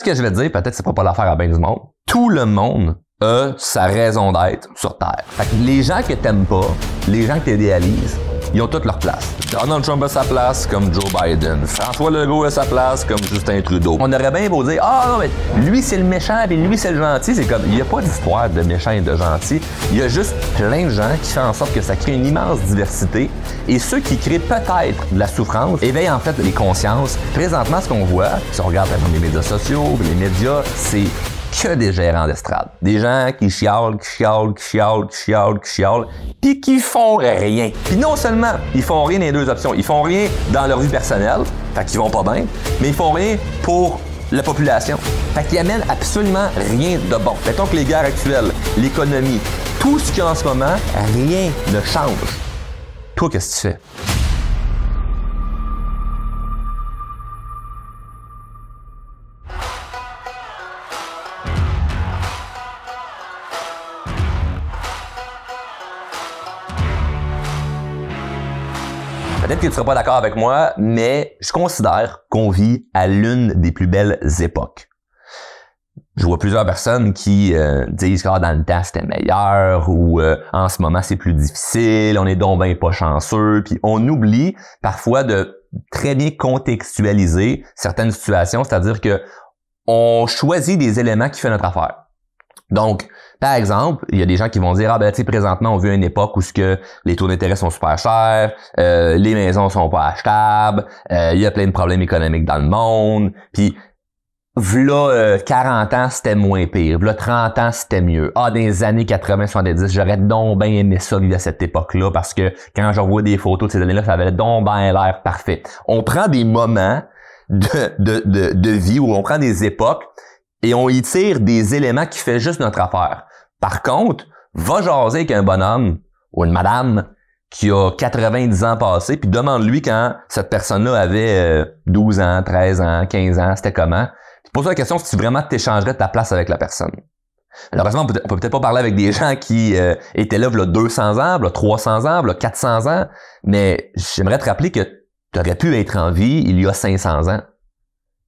Ce que je vais te dire, peut-être que c'est pas l'affaire à bien du monde. Tout le monde a sa raison d'être sur Terre. Fait que les gens que t'aimes pas, les gens que t'idéalises, ils ont toute leur place. Donald Trump a sa place comme Joe Biden. François Legault a sa place comme Justin Trudeau. On aurait bien beau dire « Ah non, mais lui c'est le méchant et lui c'est le gentil ». C'est comme, il n'y a pas d'histoire de méchant et de gentil. Il y a juste plein de gens qui font en sorte que ça crée une immense diversité. Et ceux qui créent peut-être de la souffrance éveillent en fait les consciences. Présentement, ce qu'on voit, si on regarde dans les médias sociaux, les médias, c'est que des gérants d'estrade. Des gens qui chialent, puis qui font rien. Puis non seulement ils font rien dans les deux options, ils font rien dans leur vie personnelle, fait qu'ils vont pas bien, mais ils font rien pour la population. Fait qu'ils amènent absolument rien de bon. Mettons que les guerres actuelles, l'économie, tout ce qu'il y a en ce moment, rien ne change. Toi, qu'est-ce que tu fais? Peut-être que tu ne seras pas d'accord avec moi, mais je considère qu'on vit à l'une des plus belles époques. Je vois plusieurs personnes qui disent que dans le temps c'était meilleur ou en ce moment c'est plus difficile, on est donc ben pas chanceux, puis on oublie parfois de très bien contextualiser certaines situations, c'est-à-dire que on choisit des éléments qui font notre affaire. Donc, par exemple, il y a des gens qui vont dire « Ah ben tu sais, présentement, on vit une époque où ce que les taux d'intérêt sont super chers, les maisons sont pas achetables, il y a plein de problèmes économiques dans le monde, puis v'là 40 ans, c'était moins pire, v'là 30 ans, c'était mieux. Ah, dans les années 80-70, j'aurais donc bien aimé ça vivre à cette époque-là parce que quand je revois des photos de ces années-là, ça avait donc bien l'air parfait. » On prend des moments de vie où on prend des époques et on y tire des éléments qui fait juste notre affaire. Par contre, va jaser avec un bonhomme ou une madame qui a 90 ans passés, puis demande-lui quand cette personne-là avait 12 ans, 13 ans, 15 ans, c'était comment. Puis pose-toi la question si vraiment t'échangerais ta place avec la personne. Malheureusement, on peut peut-être pas parler avec des gens qui étaient là, v'là 200 ans, v'là 300 ans, v'là 400 ans, mais j'aimerais te rappeler que tu aurais pu être en vie il y a 500 ans.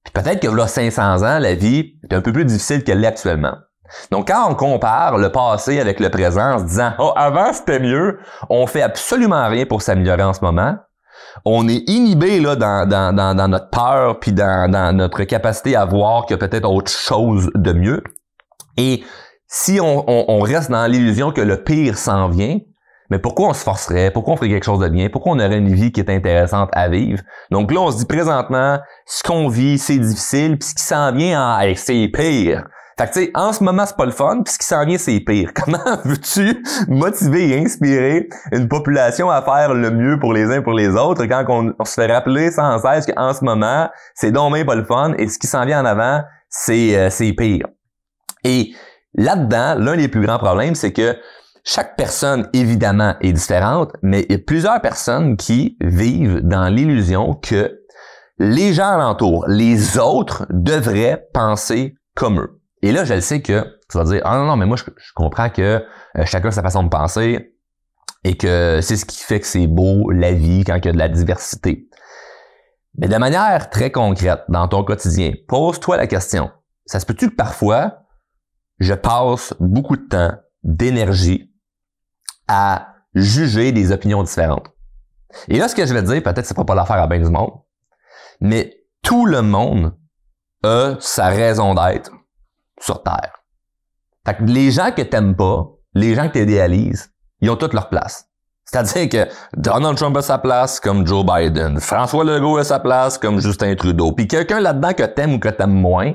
Puis peut-être que là, 500 ans, la vie est un peu plus difficile qu'elle l'est actuellement. Donc, quand on compare le passé avec le présent en se disant « Oh, avant, c'était mieux », on fait absolument rien pour s'améliorer en ce moment. On est inhibé là dans notre peur puis dans notre capacité à voir qu'il y a peut-être autre chose de mieux. Et si on reste dans l'illusion que le pire s'en vient, mais pourquoi on se forcerait? Pourquoi on ferait quelque chose de bien? Pourquoi on aurait une vie qui est intéressante à vivre? Donc là, on se dit présentement, ce qu'on vit, c'est difficile, puis ce qui s'en vient, c'est pire. Fait que tu sais, en ce moment, c'est pas le fun, puis ce qui s'en vient, c'est pire. Comment veux-tu motiver et inspirer une population à faire le mieux pour les uns et pour les autres quand on se fait rappeler sans cesse qu'en ce moment, c'est donc bien pas le fun, et ce qui s'en vient en avant, c'est pire. Et là-dedans, l'un des plus grands problèmes, c'est que chaque personne, évidemment, est différente, mais il y a plusieurs personnes qui vivent dans l'illusion que les gens alentour, les autres, devraient penser comme eux. Et là, je le sais que tu vas dire « Ah non, mais moi, je comprends que chacun a sa façon de penser et que c'est ce qui fait que c'est beau, la vie, quand il y a de la diversité. » Mais de manière très concrète, dans ton quotidien, pose-toi la question. Ça se peut-tu que parfois, je passe beaucoup de temps, d'énergie, à juger des opinions différentes. Et là, ce que je vais te dire, peut-être que c'est pas l'affaire à bien du monde, mais tout le monde a sa raison d'être sur Terre. Fait que les gens que t'aimes pas, les gens que t'idéalises, ils ont toute leur place. C'est-à-dire que Donald Trump a sa place comme Joe Biden, François Legault a sa place comme Justin Trudeau, puis quelqu'un là-dedans que t'aimes ou que t'aimes moins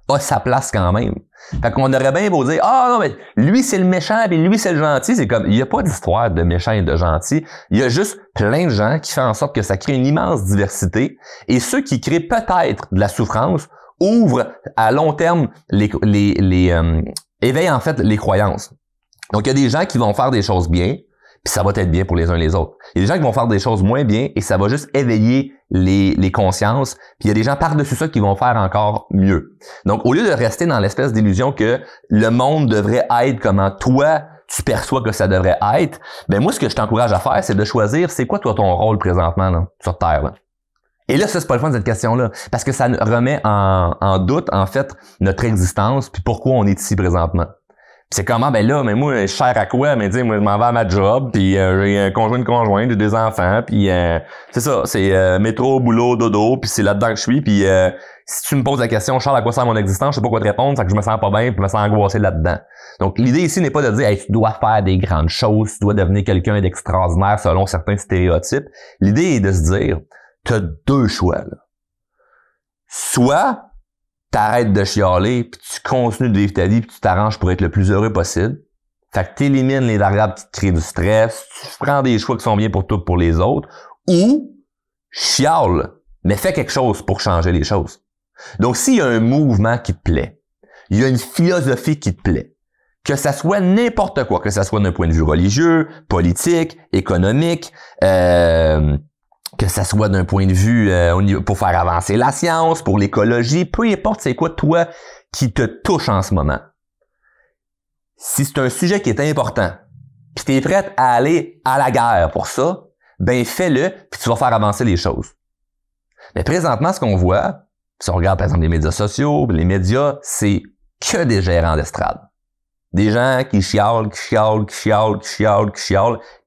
a sa place quand même. Fait qu'on aurait bien beau dire « Ah non, mais lui c'est le méchant et lui c'est le gentil », c'est comme, il n'y a pas d'histoire de méchant et de gentil, il y a juste plein de gens qui font en sorte que ça crée une immense diversité, et ceux qui créent peut-être de la souffrance ouvrent à long terme éveillent en fait les croyances. Donc il y a des gens qui vont faire des choses bien, puis ça va être bien pour les uns et les autres. Il y a des gens qui vont faire des choses moins bien et ça va juste éveiller les consciences. Puis il y a des gens par-dessus ça qui vont faire encore mieux. Donc au lieu de rester dans l'espèce d'illusion que le monde devrait être comment toi tu perçois que ça devrait être, ben moi ce que je t'encourage à faire, c'est de choisir c'est quoi toi ton rôle présentement là, sur Terre. Là. Et là, ça, c'est pas le fun, cette question-là. Parce que ça remet en doute, en fait, notre existence puis pourquoi on est ici présentement. Puis c'est comment, ben là, mais moi, je sers à quoi? Mais dis, moi, je m'en vais à ma job, puis j'ai un conjoint, une conjointe, j'ai des enfants, puis c'est ça, c'est métro, boulot, dodo, puis c'est là-dedans que je suis, puis si tu me poses la question, Charles, à quoi sert mon existence, je sais pas quoi te répondre, c'est que je me sens pas bien, puis je me sens angoissé là-dedans. Donc, l'idée ici n'est pas de dire, hey, tu dois faire des grandes choses, tu dois devenir quelqu'un d'extraordinaire selon certains stéréotypes. L'idée est de se dire, t'as deux choix, là. Soit t'arrêtes de chialer, puis tu continues de vivre ta vie, puis tu t'arranges pour être le plus heureux possible. Fait que t'élimines les variables qui te créent du stress, tu prends des choix qui sont bien pour toi, pour les autres, ou chiale, mais fais quelque chose pour changer les choses. Donc, s'il y a un mouvement qui te plaît, il y a une philosophie qui te plaît, que ça soit n'importe quoi, que ça soit d'un point de vue religieux, politique, économique, que ça soit d'un point de vue pour faire avancer la science, pour l'écologie, peu importe c'est quoi toi qui te touche en ce moment. Si c'est un sujet qui est important, puis t'es prête à aller à la guerre pour ça, ben fais-le, puis tu vas faire avancer les choses. Mais présentement, ce qu'on voit, si on regarde par exemple les médias sociaux, les médias, c'est que des gérants d'estrade. Des gens qui chialent,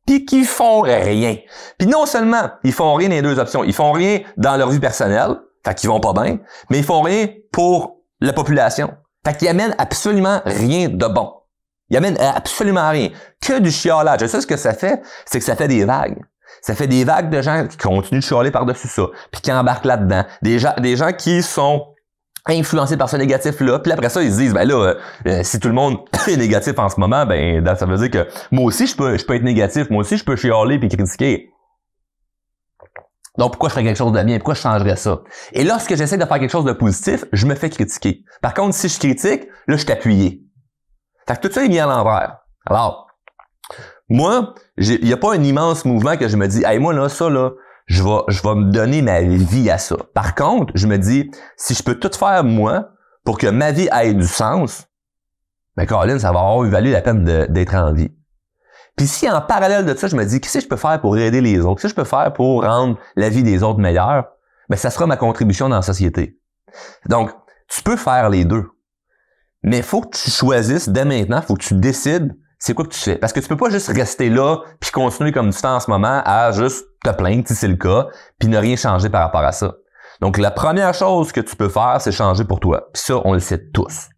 puis qui font rien. Puis non seulement ils font rien dans les deux options, ils font rien dans leur vie personnelle, fait qu'ils vont pas bien, mais ils font rien pour la population. Fait qu'ils amènent absolument rien de bon. Ils amènent absolument rien. Que du chialage. Et ça, ce que ça fait, c'est que ça fait des vagues. Ça fait des vagues de gens qui continuent de chialer par-dessus ça, puis qui embarquent là-dedans. Des gens qui sont influencés par ce négatif-là, puis après ça, ils se disent, ben là, si tout le monde est négatif en ce moment, ben ça veut dire que moi aussi, je peux être négatif, moi aussi, je peux chialer puis critiquer. Donc, pourquoi je ferais quelque chose de bien? Pourquoi je changerais ça? Et lorsque j'essaie de faire quelque chose de positif, je me fais critiquer. Par contre, si je critique, là, je suis appuyé. Fait que tout ça est mis à l'envers. Alors, moi, il n'y a pas un immense mouvement que je me dis, hey, moi, là, ça, là, je vais me donner ma vie à ça. Par contre, je me dis, si je peux tout faire, moi, pour que ma vie ait du sens, ben, Caroline, ça va avoir valu la peine d'être en vie. Puis si en parallèle de ça, je me dis, qu'est-ce que je peux faire pour aider les autres? Qu'est-ce que je peux faire pour rendre la vie des autres meilleure? Ben, ça sera ma contribution dans la société. Donc, tu peux faire les deux. Mais il faut que tu choisisses dès maintenant, il faut que tu décides c'est quoi que tu fais. Parce que tu peux pas juste rester là puis continuer comme tu fais en ce moment à juste te plaindre si c'est le cas puis ne rien changer par rapport à ça. Donc, la première chose que tu peux faire, c'est changer pour toi. Puis ça, on le sait tous.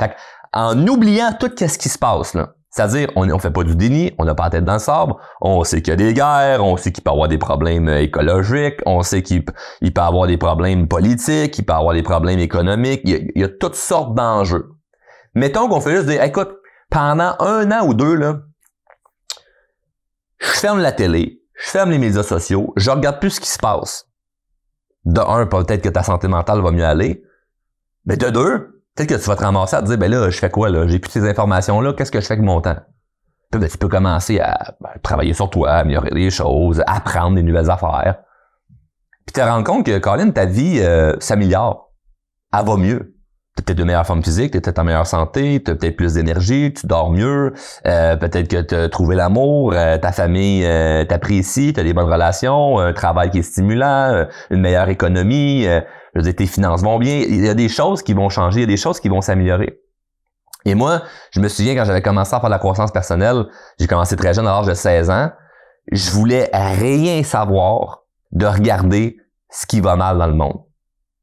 Fait que, en oubliant tout ce qui se passe, là, c'est-à-dire, on fait pas du déni, on n'a pas la tête dans le sable, on sait qu'il y a des guerres, on sait qu'il peut y avoir des problèmes écologiques, on sait qu'il peut y avoir des problèmes politiques, il peut y avoir des problèmes économiques, il y a toutes sortes d'enjeux. Mettons qu'on fait juste dire, écoute, pendant 1 an ou 2, là, je ferme la télé, je ferme les médias sociaux, je regarde plus ce qui se passe. De 1, peut-être que ta santé mentale va mieux aller, mais de 2, peut-être que tu vas te ramasser à te dire, ben là, je fais quoi, là? J'ai plus ces informations-là, qu'est-ce que je fais avec mon temps? Puis ben, tu peux commencer à travailler sur toi, améliorer les choses, apprendre des nouvelles affaires. Puis te rendre compte que, Colin, ta vie s'améliore. Elle va mieux. T'as peut-être de meilleure forme physique, t'es peut-être en meilleure santé, t'as peut-être plus d'énergie, tu dors mieux, peut-être que t'as trouvé l'amour, ta famille t'apprécie, t'as des bonnes relations, un travail qui est stimulant, une meilleure économie, je veux dire, tes finances vont bien. Il y a des choses qui vont changer, il y a des choses qui vont s'améliorer. Et moi, je me souviens quand j'avais commencé à faire de la croissance personnelle, j'ai commencé très jeune à l'âge de 16 ans, je voulais rien savoir de regarder ce qui va mal dans le monde.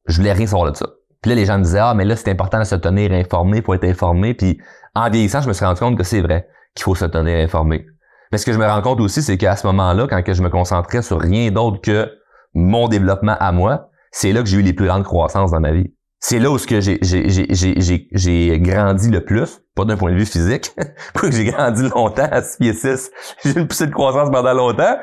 Je voulais rien savoir de ça. Puis là, les gens me disaient, ah, mais là, c'est important de se tenir informé, faut être informé. Puis en vieillissant, je me suis rendu compte que c'est vrai qu'il faut se tenir informé. Mais ce que je me rends compte aussi, c'est qu'à ce moment-là, quand que je me concentrais sur rien d'autre que mon développement à moi, c'est là que j'ai eu les plus grandes croissances dans ma vie. C'est là où ce que j'ai grandi le plus, pas d'un point de vue physique, quoique j'ai grandi longtemps à 6 pieds 6, j'ai une poussée de croissance pendant longtemps,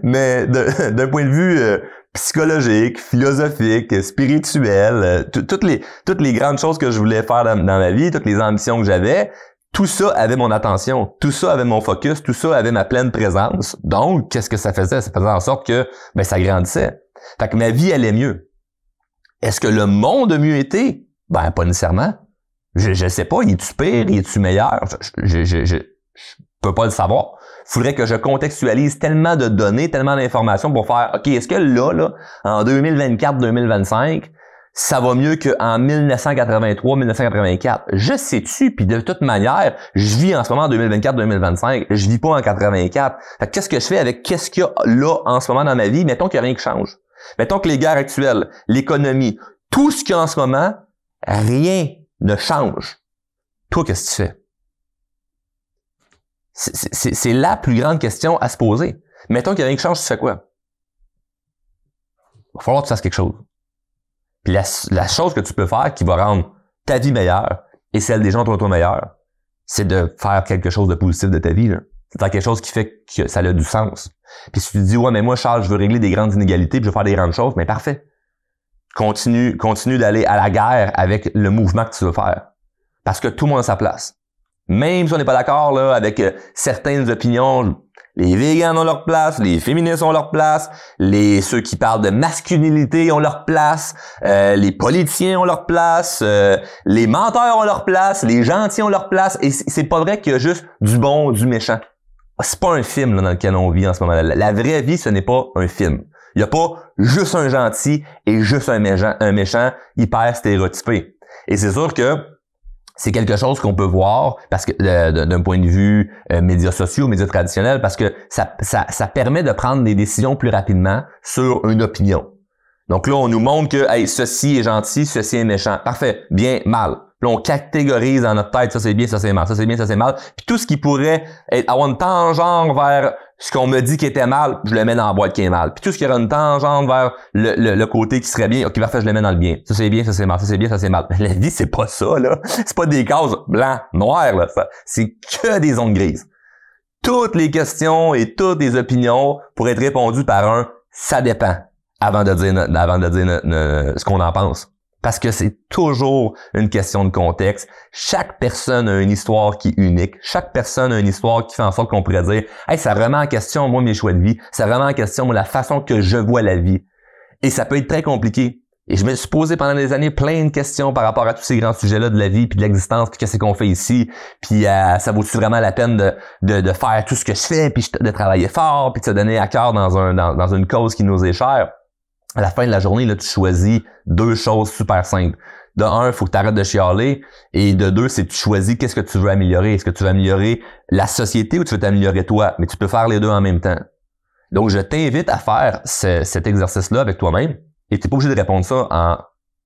mais d'un point de vue psychologique, philosophique, spirituel, toutes les grandes choses que je voulais faire dans ma vie, toutes les ambitions que j'avais, tout ça avait mon attention, tout ça avait mon focus, tout ça avait ma pleine présence. Donc, qu'est-ce que ça faisait? Ça faisait en sorte que ben ça grandissait. Fait que ma vie allait mieux. Est-ce que le monde a mieux été? Ben, pas nécessairement. Je sais pas, il est-tu pire, il est-tu meilleur? peux pas le savoir. Faudrait que je contextualise tellement de données, tellement d'informations pour faire, OK, est-ce que là, en 2024-2025, ça va mieux qu'en 1983-1984? Je sais-tu, puis de toute manière, je vis en ce moment en 2024-2025, je vis pas en 84. Fait que qu'est-ce que je fais avec qu'est-ce qu'il y a là en ce moment dans ma vie? Mettons qu'il n'y a rien qui change. Mettons que les guerres actuelles, l'économie, tout ce qu'il y a en ce moment, rien ne change. Toi, qu'est-ce que tu fais? C'est la plus grande question à se poser. Mettons qu'il y a rien qui change, tu fais quoi? Il va falloir que tu fasses quelque chose. Puis la chose que tu peux faire qui va rendre ta vie meilleure et celle des gens autour de toi meilleure, c'est de faire quelque chose de positif de ta vie. C'est de faire quelque chose qui fait que ça a du sens. Puis si tu te dis, ouais, mais moi, Charles, je veux régler des grandes inégalités puis je veux faire des grandes choses, mais parfait. Continue d'aller à la guerre avec le mouvement que tu veux faire. Parce que tout le monde a sa place. Même si on n'est pas d'accord là avec certaines opinions, les végans ont leur place, les féministes ont leur place, ceux qui parlent de masculinité ont leur place, les politiciens ont leur place, les menteurs ont leur place, les gentils ont leur place. Et c'est pas vrai qu'il y a juste du bon, du méchant. C'est pas un film là, dans lequel on vit en ce moment-là. La vraie vie, ce n'est pas un film. Il n'y a pas juste un gentil et juste un méchant hyper stéréotypé. Et c'est sûr que c'est quelque chose qu'on peut voir parce que d'un point de vue médias sociaux, médias traditionnels, parce que ça permet de prendre des décisions plus rapidement sur une opinion. Donc là, on nous montre que hey, ceci est gentil, ceci est méchant. Parfait, bien, mal. Là, on catégorise dans notre tête, ça c'est bien, ça c'est mal, ça c'est bien, ça c'est mal. Puis tout ce qui pourrait avoir une tangente vers ce qu'on me dit qui était mal, je le mets dans la boîte qui est mal. Puis tout ce qui aura une tangente vers le côté qui serait bien, ok, parfait, je le mets dans le bien. Ça c'est bien, ça c'est mal, ça c'est bien, ça c'est mal. Mais la vie, c'est pas ça, là. C'est pas des cases blanc, noir, là. C'est que des zones grises. Toutes les questions et toutes les opinions pourraient être répondues par un « ça dépend » avant de dire ce qu'on en pense. Parce que c'est toujours une question de contexte. Chaque personne a une histoire qui est unique. Chaque personne a une histoire qui fait en sorte qu'on pourrait dire « Hey, ça remet en question, moi, mes choix de vie. Ça remet en question, moi, la façon que je vois la vie. » Et ça peut être très compliqué. Et je me suis posé pendant des années plein de questions par rapport à tous ces grands sujets-là de la vie, puis de l'existence, puis qu'est-ce qu'on fait ici, puis ça vaut-tu vraiment la peine de faire tout ce que je fais, puis de travailler fort, puis de se donner à cœur dans une cause qui nous est chère. À la fin de la journée, là, tu choisis deux choses super simples. De un, il faut que tu arrêtes de chialer. Et de deux, c'est que tu choisis qu'est-ce que tu veux améliorer. Est-ce que tu veux améliorer la société ou tu veux t'améliorer toi? Mais tu peux faire les deux en même temps. Donc, je t'invite à faire cet exercice-là avec toi-même. Et tu n'es pas obligé de répondre ça en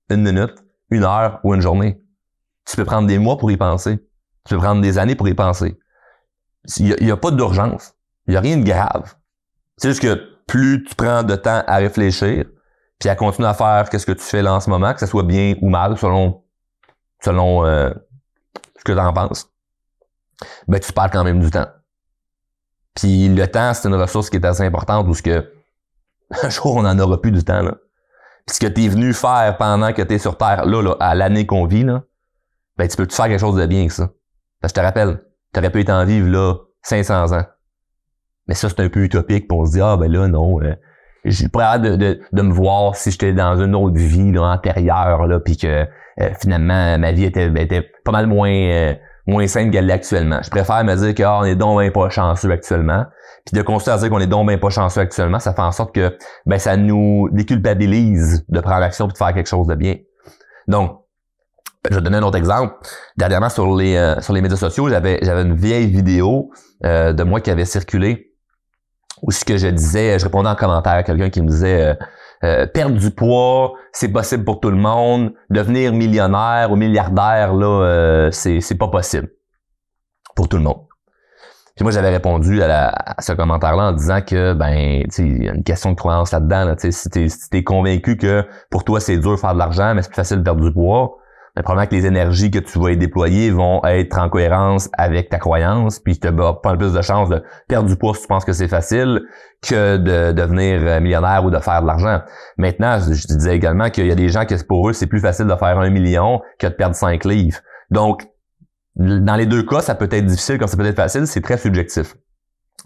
1 minute, 1 heure ou une journée. Tu peux prendre des mois pour y penser. Tu peux prendre des années pour y penser. Il y a pas d'urgence. Il y a rien de grave. C'est juste que plus tu prends de temps à réfléchir, puis à continuer à faire qu'est-ce que tu fais là en ce moment, que ce soit bien ou mal, selon ce que tu en penses, ben tu perds quand même du temps. Puis le temps, c'est une ressource qui est assez importante parce que un jour, on n'en aura plus du temps, là. Puis ce que tu es venu faire pendant que tu es sur Terre, là, à l'année qu'on vit, là, ben tu peux-tu faire quelque chose de bien avec ça? Parce que je te rappelle, tu aurais pu être en vivre là 500 ans. Mais ça, c'est un peu utopique, puis on se dit, ah ben là, non, j'ai pas hâte de me voir si j'étais dans une autre vie là, antérieure, là, puis que finalement, ma vie était pas mal moins saine qu'elle l'est actuellement. Je préfère me dire que on est donc ben pas chanceux actuellement. Puis de constater à dire qu'on est donc ben pas chanceux actuellement, ça fait en sorte que ben ça nous déculpabilise de prendre l'action et de faire quelque chose de bien. Donc, je vais te donner un autre exemple. Dernièrement, sur les médias sociaux, j'avais une vieille vidéo de moi qui avait circulé où ce que je disais, je répondais en commentaire à quelqu'un qui me disait perdre du poids, c'est possible pour tout le monde, devenir millionnaire ou milliardaire, là, c'est pas possible pour tout le monde. Puis moi, j'avais répondu à ce commentaire-là en disant que, ben, tu sais, il y a une question de croyance là-dedans, là, tu sais, si t'es convaincu que pour toi, c'est dur de faire de l'argent, mais c'est plus facile de perdre du poids, ben, probablement que les énergies que tu vas y déployer vont être en cohérence avec ta croyance, puis tu as pas plus de chances de perdre du poids si tu penses que c'est facile que de devenir millionnaire ou de faire de l'argent. Maintenant, je te disais également qu'il y a des gens que pour eux, c'est plus facile de faire 1 million que de perdre 5 livres. Donc, dans les deux cas, ça peut être difficile comme ça peut être facile, c'est très subjectif.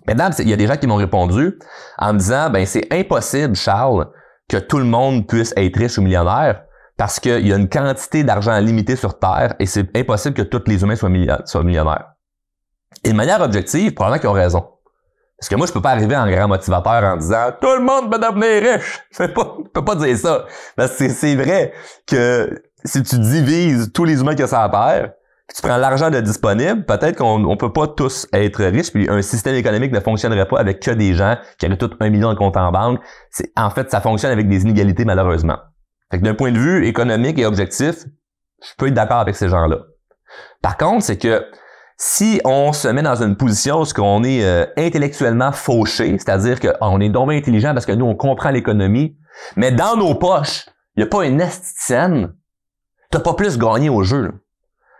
Maintenant, il y a des gens qui m'ont répondu en me disant, ben c'est impossible, Charles, que tout le monde puisse être riche ou millionnaire parce qu'il y a une quantité d'argent limitée sur Terre et c'est impossible que tous les humains soient millionnaires. Et de manière objective, probablement qu'ils ont raison. Parce que moi, je peux pas arriver en grand motivateur en disant « Tout le monde peut devenir riche! » Je peux pas dire ça. Parce que c'est vrai que si tu divises tous les humains qu'il y a sur la Terre, puis tu prends l'argent de disponible, peut-être qu'on peut pas tous être riches, puis un système économique ne fonctionnerait pas avec que des gens qui auraient tous 1 million de comptes en banque. En fait, ça fonctionne avec des inégalités, malheureusement. Fait que d'un point de vue économique et objectif, je peux être d'accord avec ces gens-là. Par contre, c'est que si on se met dans une position où on est intellectuellement fauché, c'est-à-dire qu'on est donc bien intelligent parce que nous, on comprend l'économie, mais dans nos poches, il n'y a pas une esthéticienne, t'as pas plus gagné au jeu. Là.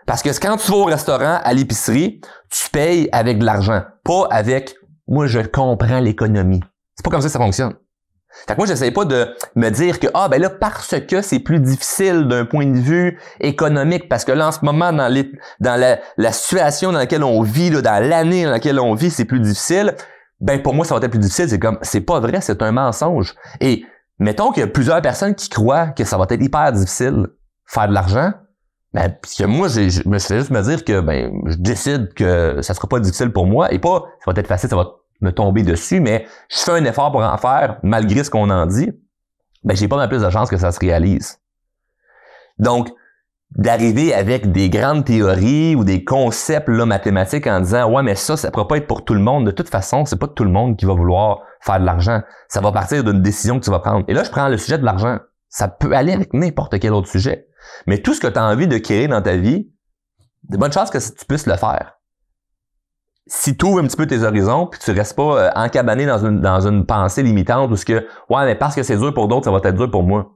Parce que quand tu vas au restaurant, à l'épicerie, tu payes avec de l'argent, pas avec « moi, je comprends l'économie ». C'est pas comme ça que ça fonctionne. Fait que moi, j'essaie pas de me dire que, ben là, parce que c'est plus difficile d'un point de vue économique, parce que là, en ce moment, dans la situation dans laquelle on vit, là, dans l'année dans laquelle on vit, c'est plus difficile, ben, pour moi, ça va être plus difficile. C'est pas vrai, c'est un mensonge. Et, mettons qu'il y a plusieurs personnes qui croient que ça va être hyper difficile faire de l'argent, ben, puisque moi, je me fais juste me dire que, ben, je décide que ça sera pas difficile pour moi, et pas, ça va être facile, ça va me tomber dessus, mais je fais un effort pour en faire, malgré ce qu'on en dit, ben j'ai pas mal plus de chances que ça se réalise. Donc, d'arriver avec des grandes théories ou des concepts là, mathématiques en disant « Ouais, mais ça pourra pas être pour tout le monde. » De toute façon, c'est pas tout le monde qui va vouloir faire de l'argent. Ça va partir d'une décision que tu vas prendre. Et là, je prends le sujet de l'argent. Ça peut aller avec n'importe quel autre sujet. Mais tout ce que tu as envie de créer dans ta vie, de bonnes chances que tu puisses le faire. Si tu ouvres un petit peu tes horizons, puis tu restes pas encabané dans une pensée limitante où ce que « Ouais, mais parce que c'est dur pour d'autres, ça va être dur pour moi. »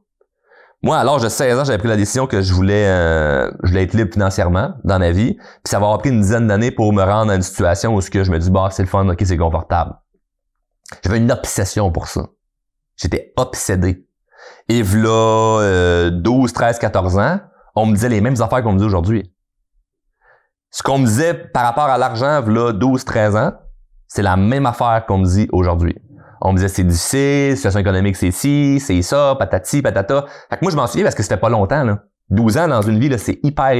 Moi, à l'âge de 16 ans, j'avais pris la décision que je voulais être libre financièrement dans ma vie, puis ça va avoir pris une dizaine d'années pour me rendre à une situation où ce que je me dis « Bah, c'est le fun, ok, c'est confortable. » J'avais une obsession pour ça. J'étais obsédé. Et v'là 12, 13, 14 ans, on me disait les mêmes affaires qu'on me dit aujourd'hui. Ce qu'on me disait par rapport à l'argent, v'là 12, 13 ans, c'est la même affaire qu'on me dit aujourd'hui. On me disait c'est difficile, situation économique c'est ci, c'est ça, patati, patata. Fait que moi je m'en souviens parce que c'était pas longtemps, là. 12 ans dans une vie, là, c'est hyper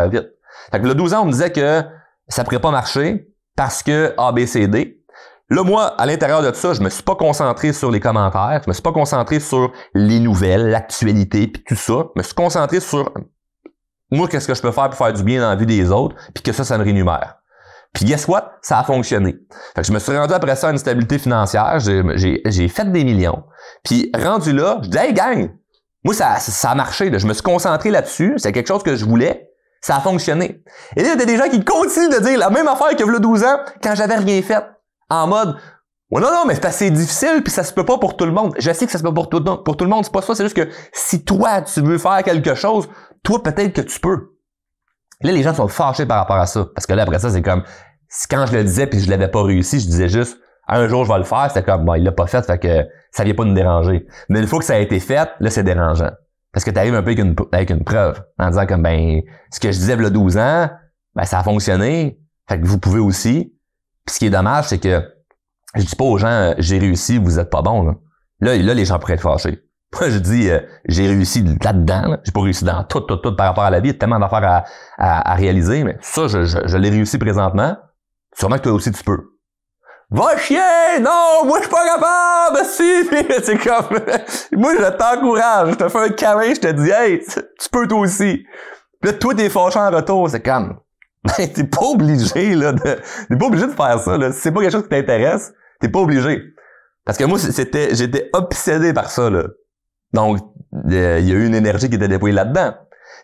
vite. Fait que là, 12 ans, on me disait que ça pourrait pas marcher parce que A, B, C, D. Là, moi, à l'intérieur de tout ça, je me suis pas concentré sur les commentaires, je me suis pas concentré sur les nouvelles, l'actualité, puis tout ça. Je me suis concentré sur moi, qu'est-ce que je peux faire pour faire du bien dans la vie des autres, puis que ça me rémunère. Puis guess what? Ça a fonctionné. Fait que je me suis rendu après ça à une stabilité financière, j'ai fait des millions. Puis rendu là, je dis « Hey gang! » Moi, ça a marché. Là. Je me suis concentré là-dessus, c'est quelque chose que je voulais, ça a fonctionné. Et là, il y a des gens qui continuent de dire la même affaire que v'là 12 ans, quand j'avais rien fait. En mode « Ouais, non, mais c'est assez difficile, puis ça se peut pas pour tout le monde. » Je sais que ça se peut pas pour tout le monde, c'est pas ça, c'est juste que si toi, tu veux faire quelque chose, toi, peut-être que tu peux. Là, les gens sont fâchés par rapport à ça. Parce que là, après ça, c'est comme, quand je le disais puis je l'avais pas réussi, je disais juste, un jour, je vais le faire. C'était comme, bon, il l'a pas fait, fait que ça vient pas nous déranger. Mais une fois que ça a été fait, là, c'est dérangeant. Parce que t'arrives un peu avec une preuve. En disant comme, ben, ce que je disais il y a 12 ans, ben, ça a fonctionné. Fait que vous pouvez aussi. Puis ce qui est dommage, c'est que, je dis pas aux gens, j'ai réussi, vous êtes pas bon, là. Là, les gens pourraient être fâchés. Moi, je dis, j'ai réussi là-dedans. Là. J'ai pas réussi dans tout par rapport à la vie. Il y a tellement d'affaires à réaliser, mais ça, je l'ai réussi présentement. Sûrement que toi aussi, tu peux. Va chier! Non! Moi, je suis pas capable! Si! C'est comme... moi, je t'encourage. Je te fais un câlin, je te dis, hey, tu peux toi aussi. Puis là, toi, t'es fâché en retour. C'est comme... Ben, t'es pas obligé, là. T'es pas obligé de faire ça, là. Si c'est pas quelque chose qui t'intéresse, t'es pas obligé. Parce que moi, j'étais obsédé par ça, là. Donc, il y a eu une énergie qui était déployée là-dedans.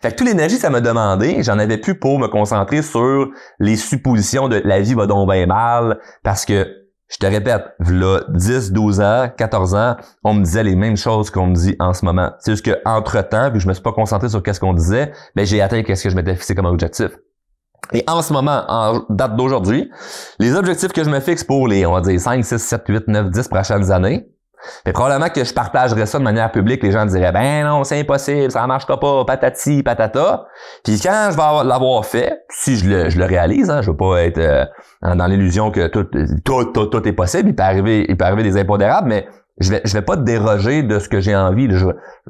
Fait que toute l'énergie, ça m'a demandé, j'en avais plus pour me concentrer sur les suppositions de la vie va donc bien mal, parce que, je te répète, v'là 10, 12 ans, 14 ans, on me disait les mêmes choses qu'on me dit en ce moment. C'est juste que, entre-temps, vu que je me suis pas concentré sur qu'est-ce qu'on disait, ben, j'ai atteint qu'est-ce que je m'étais fixé comme objectif. Et en ce moment, en date d'aujourd'hui, les objectifs que je me fixe pour les, on va dire, 5, 6, 7, 8, 9, 10 prochaines années, mais probablement que je partagerais ça de manière publique, les gens diraient « Ben non, c'est impossible, ça ne marchera pas, patati, patata. » Puis quand je vais l'avoir fait, si je le réalise, hein, je veux pas être dans l'illusion que tout est possible, il peut arriver des impondérables, mais je vais pas déroger de ce que j'ai envie.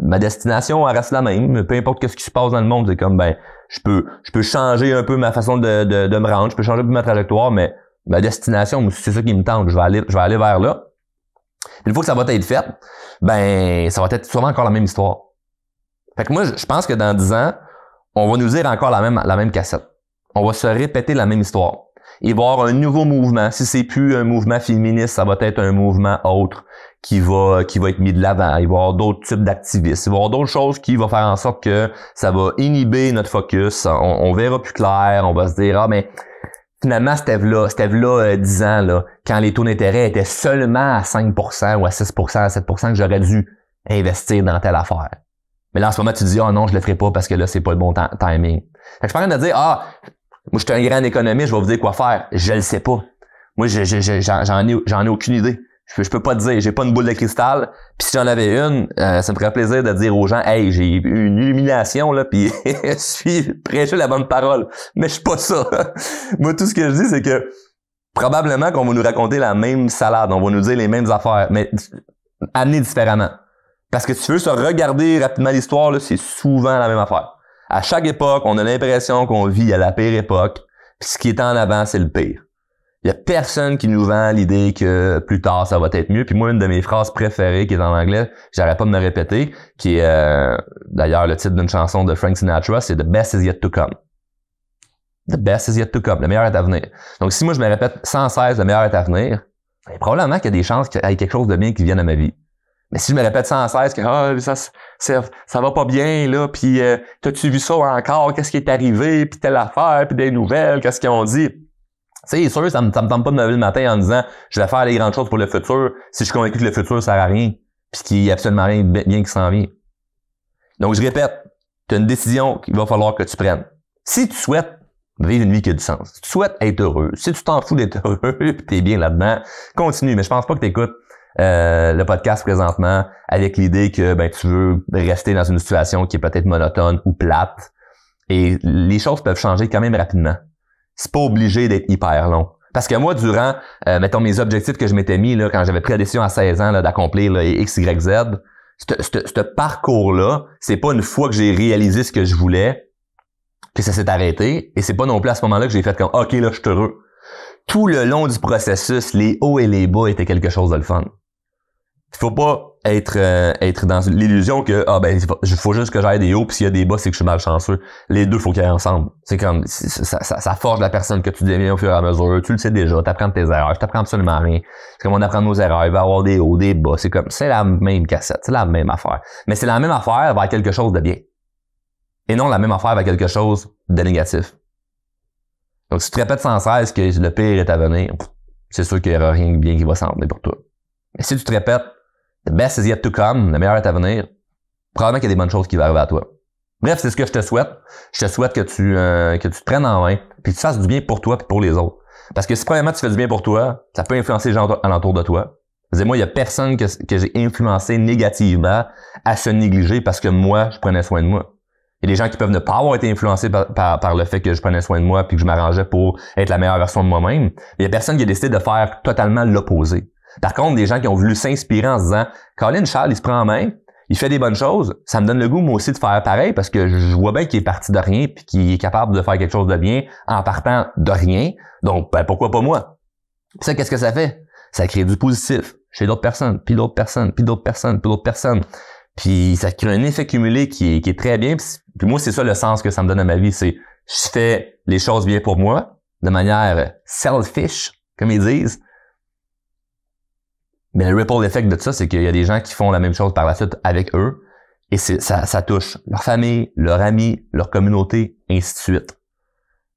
Ma destination elle reste la même, peu importe ce qui se passe dans le monde, c'est comme ben je peux changer un peu ma façon de me rendre, je peux changer un peu ma trajectoire, mais ma destination, c'est ça qui me tente, je vais aller vers là. Puis une fois que ça va être fait, ben, ça va être sûrement encore la même histoire. Fait que moi, je pense que dans 10 ans, on va nous dire encore la même cassette. On va se répéter la même histoire. Il va y avoir un nouveau mouvement. Si c'est plus un mouvement féministe, ça va être un mouvement autre qui va être mis de l'avant. Il va y avoir d'autres types d'activistes. Il va y avoir d'autres choses qui vont faire en sorte que ça va inhiber notre focus. On verra plus clair. On va se dire, ah, mais finalement, c'était là 10 ans, là, quand les taux d'intérêt étaient seulement à 5% ou à 6%, à 7% que j'aurais dû investir dans telle affaire. Mais là, en ce moment, tu te dis, ah non, je le ferai pas parce que là, c'est pas le bon timing. Fait que je suis pas en train de dire, ah, moi, je suis un grand économiste, je vais vous dire quoi faire. Je le sais pas. Moi, j'en ai aucune idée. Je peux pas te dire, j'ai pas une boule de cristal. Puis si j'en avais une, ça me ferait plaisir de dire aux gens, hey, j'ai eu une illumination là, puis je suis prêché la bonne parole. Mais je suis pas ça. Moi, tout ce que je dis, c'est que probablement qu'on va nous raconter la même salade, on va nous dire les mêmes affaires, mais amenées différemment. Parce que tu veux se regarder rapidement l'histoire, là, c'est souvent la même affaire. À chaque époque, on a l'impression qu'on vit à la pire époque, puis ce qui est en avant, c'est le pire. Il y a personne qui nous vend l'idée que plus tard, ça va être mieux. Puis moi, une de mes phrases préférées qui est en anglais, j'arrête pas de me répéter, qui est d'ailleurs le titre d'une chanson de Frank Sinatra, c'est « The best is yet to come ». The best is yet to come. Le meilleur est à venir. Donc si moi, je me répète sans cesse « Le meilleur est à venir », ben, probablement qu'il y a des chances qu'il y ait quelque chose de bien qui vienne à ma vie. Mais si je me répète sans cesse que ça va pas bien, là, puis t'as-tu vu ça encore, qu'est-ce qui est arrivé, puis telle affaire, puis des nouvelles, qu'est-ce qu'ils ont dit? C'est sûr, ça me tente pas de me lever le matin en disant je vais faire les grandes choses pour le futur si je suis convaincu que le futur sert à rien, puis qu'il y a absolument rien de bien qui s'en vient. Donc je répète, tu as une décision qu'il va falloir que tu prennes. Si tu souhaites vivre une vie qui a du sens, si tu souhaites être heureux, si tu t'en fous d'être heureux puis t'es bien là-dedans, continue. Mais je pense pas que tu écoutes le podcast présentement avec l'idée que ben tu veux rester dans une situation qui est peut-être monotone ou plate. Et les choses peuvent changer quand même rapidement. C'est pas obligé d'être hyper long. Parce que moi, durant, mettons, mes objectifs que je m'étais mis là, quand j'avais pris la décision à 16 ans là, d'accomplir là, X, Y, Z, ce parcours-là, c'est pas une fois que j'ai réalisé ce que je voulais que ça s'est arrêté. Et c'est pas non plus à ce moment-là que j'ai fait comme OK, là, je suis heureux. Tout le long du processus, les hauts et les bas étaient quelque chose de le fun. Il faut pas être dans l'illusion que il faut juste que j'aille des hauts, puis s'il y a des bas, c'est que je suis malchanceux. Les deux, faut qu'ils aillent ensemble. C'est comme ça forge la personne que tu deviens au fur et à mesure. Tu le sais déjà, t'apprends de tes erreurs, tu t'apprends absolument rien. C'est comme on apprend nos erreurs, il va y avoir des hauts, des bas. C'est la même cassette, c'est la même affaire. Mais c'est la même affaire vers quelque chose de bien. Et non la même affaire vers quelque chose de négatif. Donc si tu te répètes sans cesse que le pire est à venir, c'est sûr qu'il y aura rien de bien qui va s'en venir pour toi. Mais si tu te répètes the best is yet to come, le meilleur est à venir, probablement qu'il y a des bonnes choses qui vont arriver à toi. Bref, c'est ce que je te souhaite. Je te souhaite que tu te prennes en main, puis que tu fasses du bien pour toi et pour les autres. Parce que si premièrement tu fais du bien pour toi, ça peut influencer les gens alentour de toi. Moi, il y a personne que j'ai influencé négativement à se négliger parce que moi, je prenais soin de moi. Il y a des gens qui peuvent ne pas avoir été influencés par le fait que je prenais soin de moi puis que je m'arrangeais pour être la meilleure version de moi-même. Il y a personne qui a décidé de faire totalement l'opposé. Par contre, des gens qui ont voulu s'inspirer en se disant « Colin Charles, il se prend en main, il fait des bonnes choses, ça me donne le goût moi aussi de faire pareil parce que je vois bien qu'il est parti de rien puis qu'il est capable de faire quelque chose de bien en partant de rien. Donc, ben, pourquoi pas moi? » Puis ça, qu'est-ce que ça fait? Ça crée du positif chez d'autres personnes, puis d'autres personnes, puis d'autres personnes, puis d'autres personnes. Puis ça crée un effet cumulé qui est très bien. Puis moi, c'est ça le sens que ça me donne à ma vie, c'est je fais les choses bien pour moi, de manière selfish, comme ils disent. Mais le ripple effect de ça, c'est qu'il y a des gens qui font la même chose par la suite avec eux, et ça touche leur famille, leurs amis, leur communauté, ainsi de suite.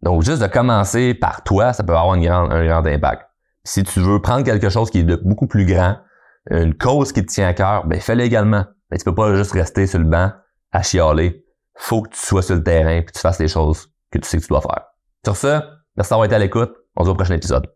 Donc, juste de commencer par toi, ça peut avoir un grand impact. Si tu veux prendre quelque chose qui est de beaucoup plus grand, une cause qui te tient à cœur, ben fais-le également. Mais tu peux pas juste rester sur le banc à chialer. Faut que tu sois sur le terrain et que tu fasses les choses que tu sais que tu dois faire. Sur ce, merci d'avoir été à l'écoute. On se voit au prochain épisode.